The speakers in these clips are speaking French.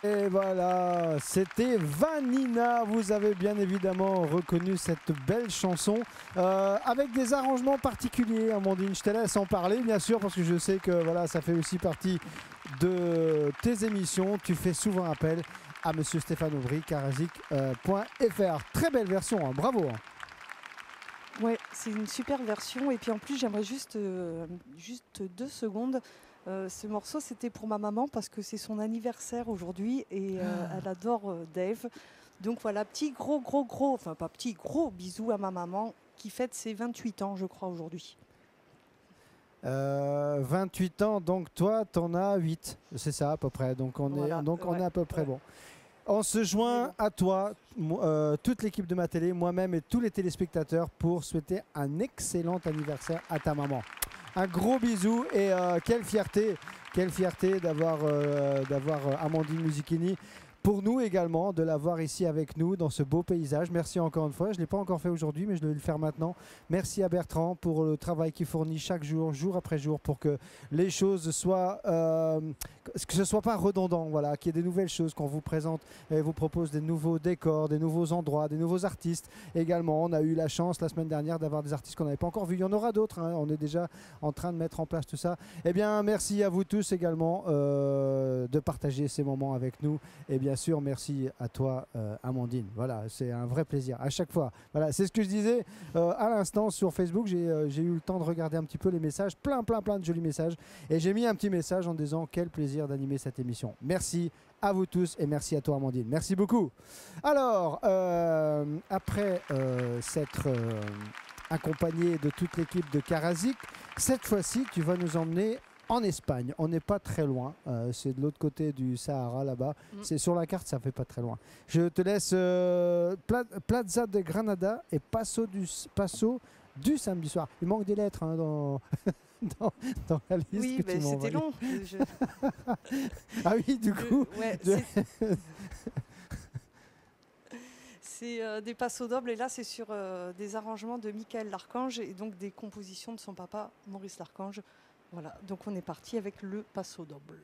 Et voilà, c'était Vanina. Vous avez bien évidemment reconnu cette belle chanson avec des arrangements particuliers. Amandine, je te laisse en parler, bien sûr, parce que je sais que voilà, ça fait aussi partie de tes émissions. Tu fais souvent appel à Monsieur Stéphane Aubry, karazik.fr. Très belle version, hein, bravo. Ouais, c'est une super version. Et puis en plus, j'aimerais juste 2 secondes. Ce morceau, c'était pour ma maman parce que c'est son anniversaire aujourd'hui et elle adore Dave. Donc voilà, petit gros, enfin pas petit, gros bisous à ma maman qui fête ses 28 ans, je crois, aujourd'hui. 28 ans, donc toi, t'en as 8, c'est ça à peu près. Donc on Voilà, est à peu près ouais. bon. On se joint à toi, toute l'équipe de ma télé, moi-même et tous les téléspectateurs pour souhaiter un excellent anniversaire à ta maman. Un gros bisou et quelle fierté d'avoir Amandine Musichini. Pour nous également, de l'avoir ici avec nous dans ce beau paysage. Merci encore une fois. Je ne l'ai pas encore fait aujourd'hui, mais je vais le faire maintenant. Merci à Bertrand pour le travail qu'il fournit chaque jour, jour après jour, pour que les choses soient, que ce soit pas redondant. Voilà, qu'il y ait des nouvelles choses qu'on vous présente et vous propose des nouveaux décors, des nouveaux endroits, des nouveaux artistes. Également, on a eu la chance la semaine dernière d'avoir des artistes qu'on n'avait pas encore vus. Il y en aura d'autres. Hein. On est déjà en train de mettre en place tout ça. Eh bien, merci à vous tous également de partager ces moments avec nous. Et bien sûr, merci à toi, Amandine. Voilà, c'est un vrai plaisir à chaque fois. Voilà, c'est ce que je disais à l'instant sur Facebook. J'ai eu le temps de regarder un petit peu les messages, plein de jolis messages. Et j'ai mis un petit message en disant quel plaisir d'animer cette émission. Merci à vous tous et merci à toi, Amandine. Merci beaucoup. Alors, après s'être accompagné de toute l'équipe de Karazik, cette fois-ci, tu vas nous emmener en Espagne. On n'est pas très loin. C'est de l'autre côté du Sahara, là-bas. C'est sur la carte, ça fait pas très loin. Je te laisse Plaza de Granada et Paso du samedi soir. Il manque des lettres hein, dans la liste. Oui, que tu m'as c'était envoyée. long. Ah oui, du coup. Ouais, c'est des passos dobles et là c'est sur des arrangements de Michael Larchange et donc des compositions de son papa Maurice Larchange. Voilà, donc on est parti avec le passo doble.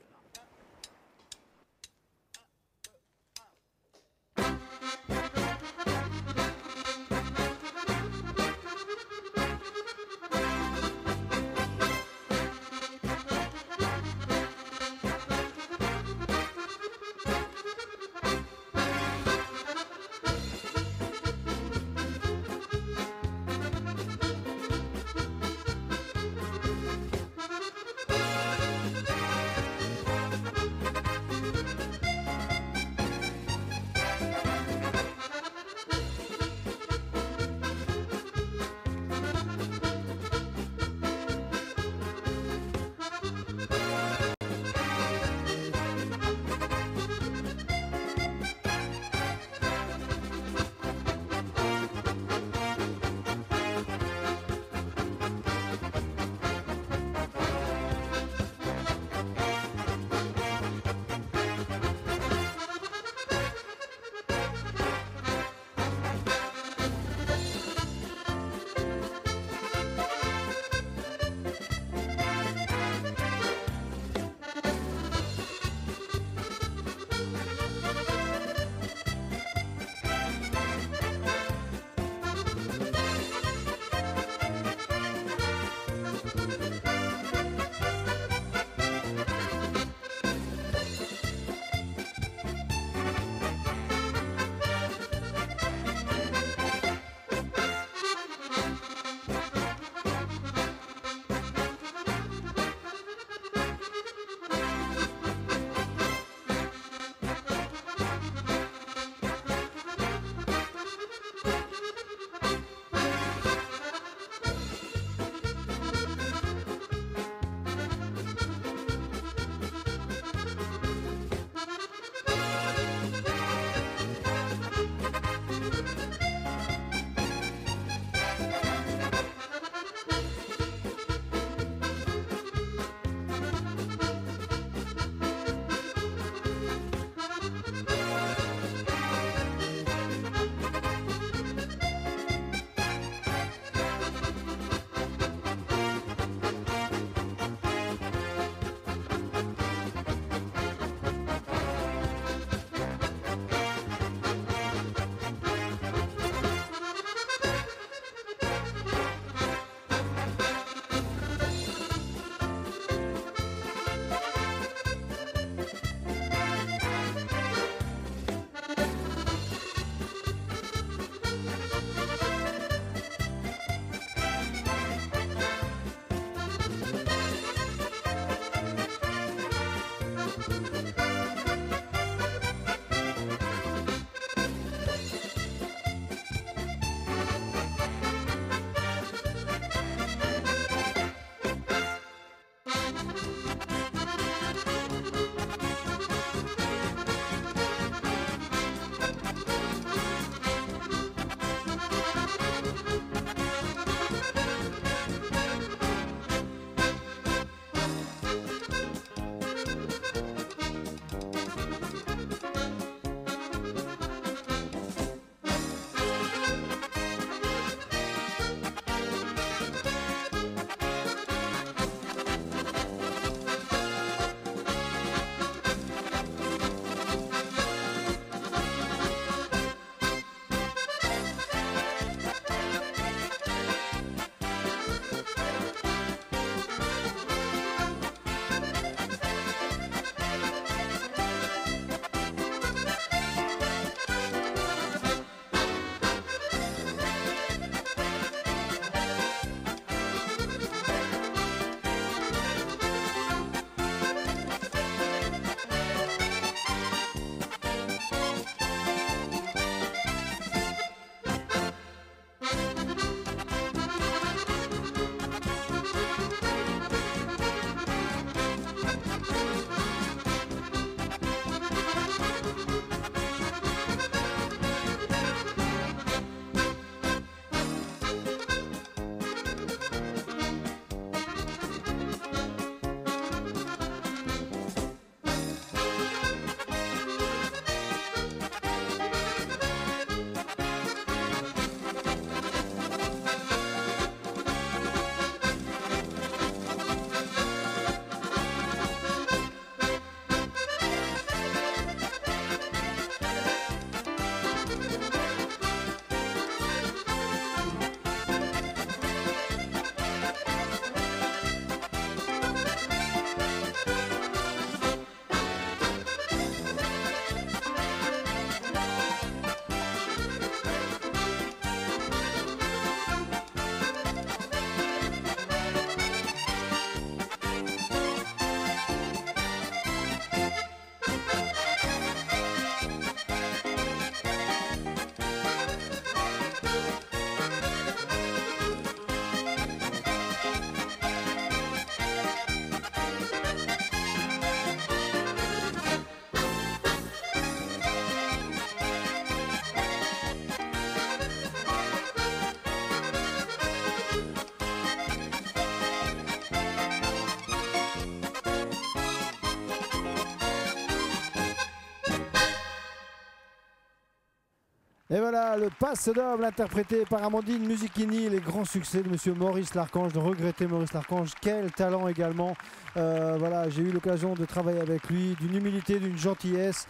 Et voilà, le Passe d'Homme, interprété par Amandine Musichini, les grands succès de Monsieur Maurice Larchange, de regretter Maurice Larchange, quel talent également. Voilà, j'ai eu l'occasion de travailler avec lui, d'une humilité, d'une gentillesse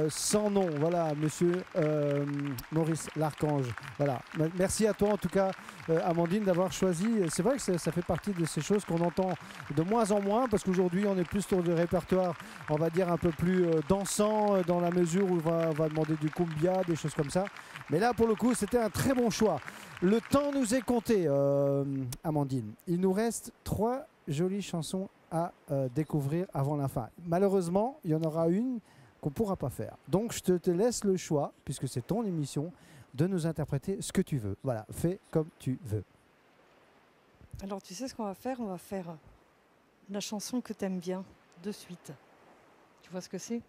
sans nom. Voilà, Monsieur Maurice Larchange. Voilà, merci à toi en tout cas, Amandine, d'avoir choisi. C'est vrai que ça fait partie de ces choses qu'on entend de moins en moins, parce qu'aujourd'hui on est plus sur du répertoire, on va dire un peu plus dansant, dans la mesure où on va demander du cumbia, des choses comme ça. Mais là, pour le coup, c'était un très bon choix. Le temps nous est compté, Amandine. Il nous reste 3 jolies chansons à découvrir avant la fin. Malheureusement, il y en aura une qu'on ne pourra pas faire. Donc, je te laisse le choix, puisque c'est ton émission, de nous interpréter ce que tu veux. Voilà, fais comme tu veux. Alors, tu sais ce qu'on va faire? On va faire la chanson que tu aimes bien, de suite. Tu vois ce que c'est?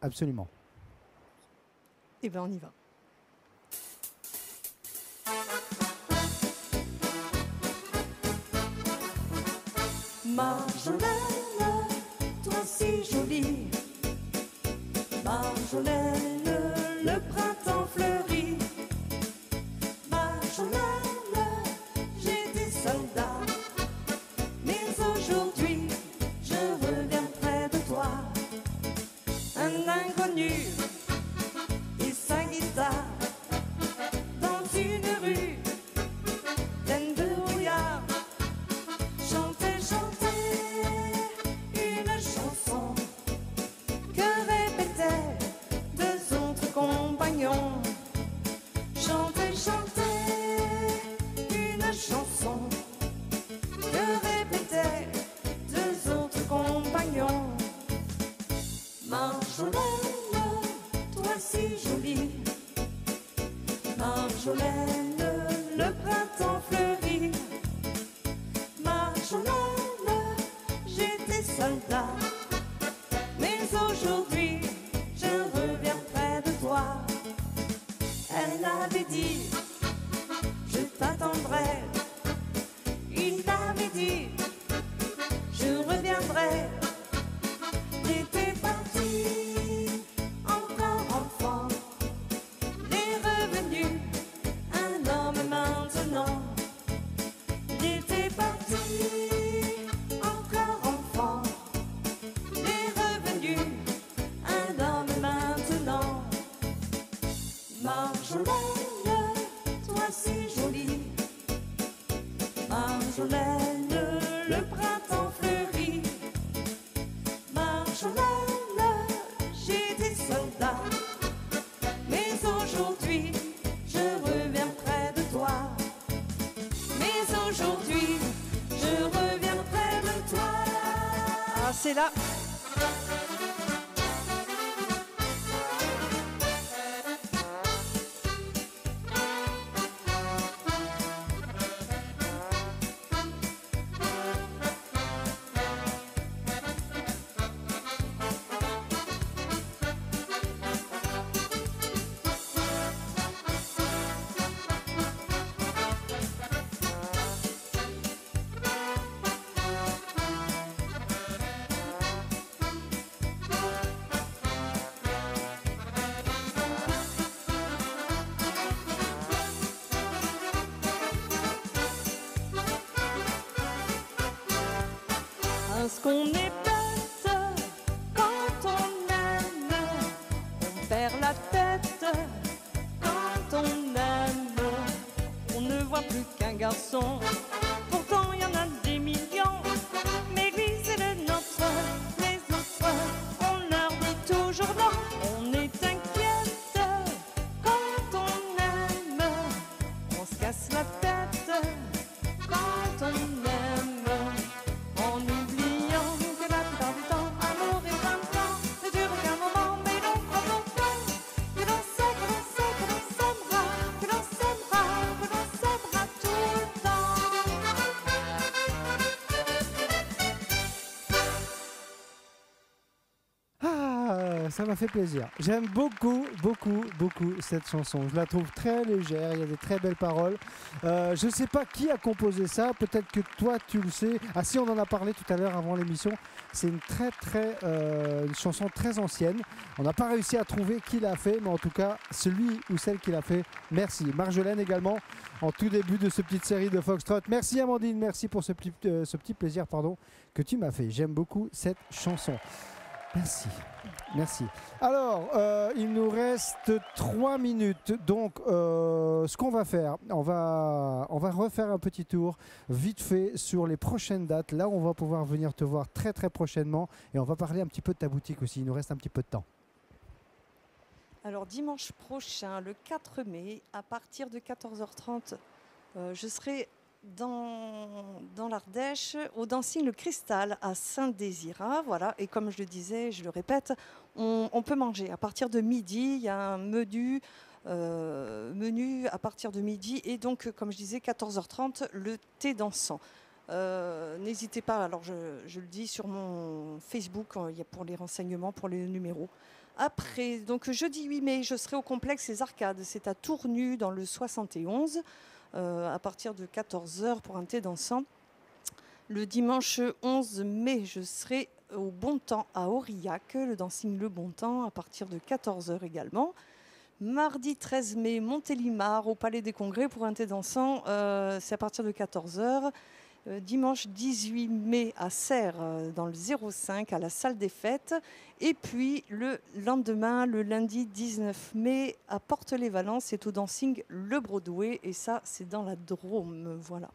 Absolument. Eh bien, on y va. Marjolaine, toi si jolie, Marjolaine, le printemps fleurit. Marjolaine, j'ai des soldats, mais aujourd'hui je reviens près de toi. Un inconnu et sa guitare dans une rue pleine de brouillard. Chantait, chantait une chanson que répétaient 2 autres compagnons. Chantait, chantait une chanson que répétaient 2 autres compagnons. Marjolaine, toi si jolie, Marjolaine, le printemps fleurit. Marjolaine, j'étais soldat, mais aujourd'hui je reviens près de toi. Elle avait dit, je t'attendrai. Il t'avait dit, je reviendrai. Il était parti, encore enfant, il est revenu, un homme maintenant. Il était parti, encore enfant, il est revenu, un homme maintenant. Marjolaine, toi si jolie, Marjolaine, le printemps fleurit. Marjolaine, j'ai des soldats, mais aujourd'hui je reviens près de toi. Mais aujourd'hui je reviens près de toi. Ah, c'est là. Parce qu'on est bête quand on aime, on perd la tête quand on aime. On ne voit plus qu'un garçon, pourtant il y en a des millions. Mais lui c'est le nôtre, les autres on leur dit toujours non. On est inquiète quand on aime, on se casse la tête quand on aime, en oubliant que la plupart du temps, amour et printemps ne durent qu'un moment, mais l'on croit longtemps que l'on sait, que l'on sait, que l'on s'aimera, que l'on s'aimera, que l'on s'aimera tout le temps. ça m'a fait plaisir. J'aime beaucoup, beaucoup, beaucoup cette chanson. Je la trouve très légère, il y a des très belles paroles. Je ne sais pas qui a composé ça, peut-être que toi tu le sais. Ah si, on en a parlé tout à l'heure avant l'émission. C'est une une chanson très ancienne. On n'a pas réussi à trouver qui l'a fait, mais en tout cas, celui ou celle qui l'a fait, merci. Marjolaine également, en tout début de cette petite série de Foxtrot. Merci Amandine, merci pour ce petit plaisir que tu m'as fait. J'aime beaucoup cette chanson. Merci. Merci. Alors, il nous reste 3 minutes. Donc, ce qu'on va faire, on va refaire un petit tour vite fait sur les prochaines dates. Là, on va pouvoir venir te voir très très prochainement. Et on va parler un petit peu de ta boutique aussi. Il nous reste un petit peu de temps. Alors, dimanche prochain, le 4 mai, à partir de 14h30, je serai dans l'Ardèche, au Dancing Le Cristal à Saint-Désirat. Voilà. Et comme je le disais, je le répète, on peut manger. À partir de midi, il y a un menu à partir de midi. Et donc, comme je disais, 14h30, le thé dansant. N'hésitez pas, alors je le dis sur mon Facebook, il y a pour les renseignements, pour les numéros. Après, donc jeudi 8 mai, je serai au complexe Les Arcades. C'est à Tournu, dans le 71. À partir de 14h pour un thé dansant. Le dimanche 11 mai, je serai au Bon Temps à Aurillac, le dancing Le Bon Temps, à partir de 14h également. Mardi 13 mai, Montélimar, au Palais des Congrès pour un thé dansant, c'est à partir de 14h. Dimanche 18 mai à Serres, dans le 05, à la salle des fêtes. Et puis le lendemain, le lundi 19 mai, à Porte-les-Valences, c'est au dancing Le Broadway. Et ça, c'est dans la Drôme. Voilà.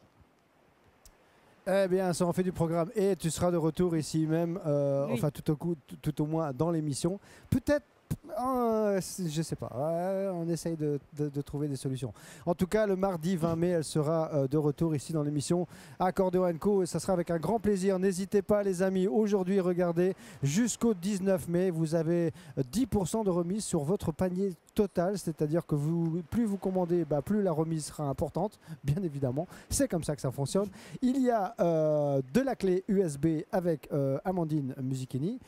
Eh bien, ça en fait du programme. Et tu seras de retour ici même, Oui. enfin tout au moins dans l'émission. Peut-être, je sais pas, on essaye de trouver des solutions. En tout cas, le mardi 20 mai, elle sera de retour ici dans l'émission Accordéon & Co. Et ça sera avec un grand plaisir. N'hésitez pas, les amis, aujourd'hui, regardez, jusqu'au 19 mai, vous avez 10% de remise sur votre panier total, c'est-à-dire que plus vous commandez, plus la remise sera importante, bien évidemment. C'est comme ça que ça fonctionne. Il y a de la clé USB avec Amandine Musichini.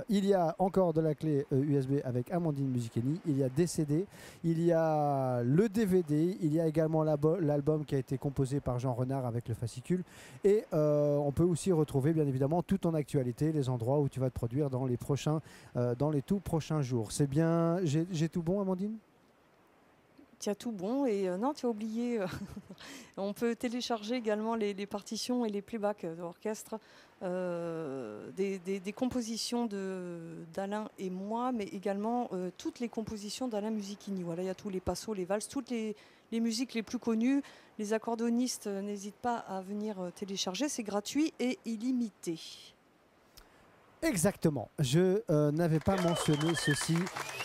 Il y a encore de la clé USB avec Amandine Musichini. Il y a des CD. Il y a le DVD. Il y a également l'album qui a été composé par Jean Renard avec le fascicule. Et on peut aussi retrouver, bien évidemment, tout en actualité, les endroits où tu vas te produire dans les tout prochains jours. C'est bien, j'ai tout bon, Amandine? Tu as tout bon et non, tu as oublié. On peut télécharger également les partitions et les playbacks de l'orchestre, des compositions d'Alain et moi, mais également toutes les compositions d'Alain Musichini. Voilà, il y a tous les passos, les valses, toutes les musiques les plus connues. Les accordéonistes n'hésitent pas à venir télécharger, c'est gratuit et illimité. Exactement. Je n'avais pas mentionné ceci.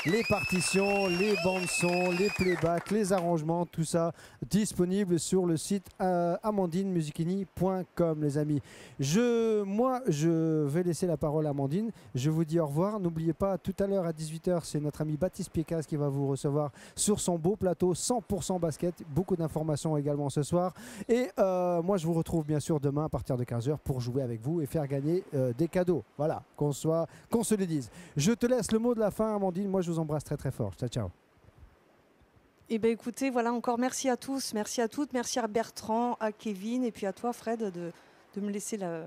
Les partitions, les bandes-sons, les playbacks, les arrangements, tout ça disponible sur le site amandinemusichini.com, les amis. Moi, je vais laisser la parole à Amandine. Je vous dis au revoir. N'oubliez pas, tout à l'heure à 18h, c'est notre ami Baptiste Piecas qui va vous recevoir sur son beau plateau 100% basket. Beaucoup d'informations également ce soir. Et moi, je vous retrouve bien sûr demain à partir de 15h pour jouer avec vous et faire gagner des cadeaux. Voilà. Qu'on se le dise. Je te laisse le mot de la fin, Amandine. Moi, je vous embrasse très très fort. Ciao, ciao. Eh bien, écoutez, voilà, encore merci à tous, merci à toutes, merci à Bertrand, à Kevin, et puis à toi, Fred, de me laisser le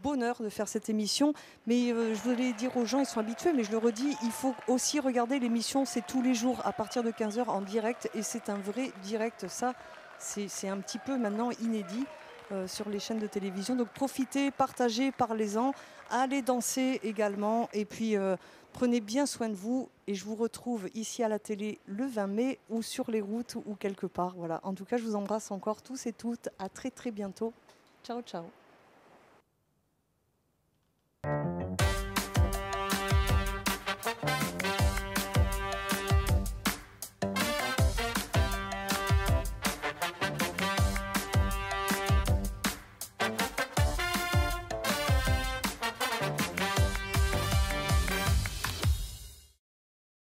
bonheur de faire cette émission. Mais je voulais dire aux gens, ils sont habitués, mais je le redis, il faut aussi regarder l'émission. C'est tous les jours à partir de 15h en direct, et c'est un vrai direct. Ça, c'est un petit peu maintenant inédit. Sur les chaînes de télévision. Donc profitez, partagez, parlez-en, allez danser également et puis prenez bien soin de vous et je vous retrouve ici à la télé le 20 mai ou sur les routes ou quelque part. Voilà. En tout cas, je vous embrasse encore tous et toutes. À très très bientôt. Ciao, ciao.